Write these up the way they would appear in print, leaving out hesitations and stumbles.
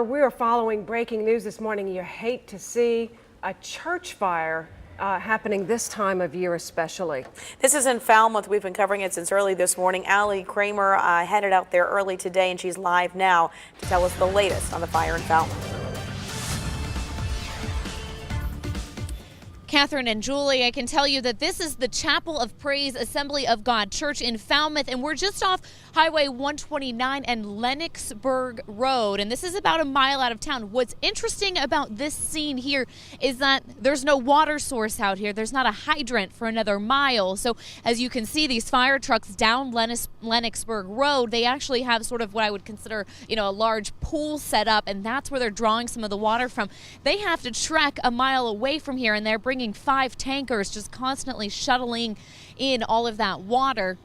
We are following breaking news this morning. You hate to see a church fire happening this time of year especially. This is in Falmouth. We've been covering it since early this morning. Allie Kramer headed out there early today, and she's live now to tell us the latest on the fire in Falmouth. Catherine and Julie, I can tell you that this is the Chapel of Praise Assembly of God Church in Falmouth, and we're just off Highway 129 and Lennoxburg Road, and this is about a mile out of town. What's interesting about this scene here is that there's no water source out here. There's not a hydrant for another mile. So as you can see, these fire trucks down Lennoxburg Road, they actually have sort of what I would consider, a large pool set up, and that's where they're drawing some of the water from. They have to trek a mile away from here, and they're bringing 5 tankers, just constantly shuttling in all of that water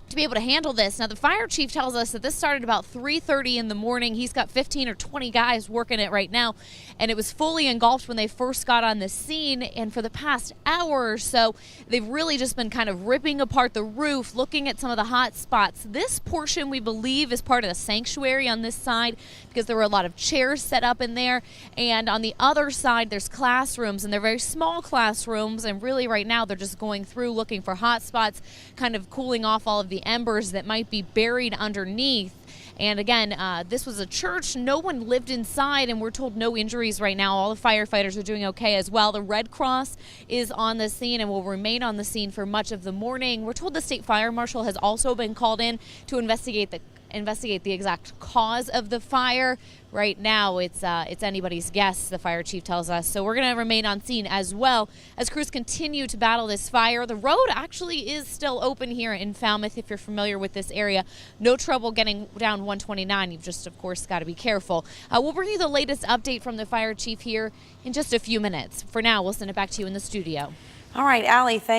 to be able to handle this. Now, the fire chief tells us that this started about 3:30 in the morning. He's got 15 or 20 guys working it right now, and it was fully engulfed when they first got on the scene. And for the past hour or so, they've really just been kind of ripping apart the roof, looking at some of the hot spots. This portion, we believe, is part of the sanctuary on this side because there were a lot of chairs set up in there. And on the other side, there's classrooms, and they're very small classrooms. And really right now, they're just going through looking for hot spots, kind of cooling off all of the embers that might be buried underneath. And again, this was a church. No one lived inside, and we're told no injuries right now. All the firefighters are doing okay as well. The Red Cross is on the scene and will remain on the scene for much of the morning. We're told the state fire marshal has also been called in to investigate the exact cause of the fire. Right now, it's anybody's guess, the fire chief tells us. So we're going to remain on scene as well as crews continue to battle this fire. The road actually is still open here in Falmouth if you're familiar with this area. No trouble getting down 129. You've just, of course, got to be careful. We'll bring you the latest update from the fire chief here in just a few minutes. For now, we'll send it back to you in the studio. All right, Allie, thank you.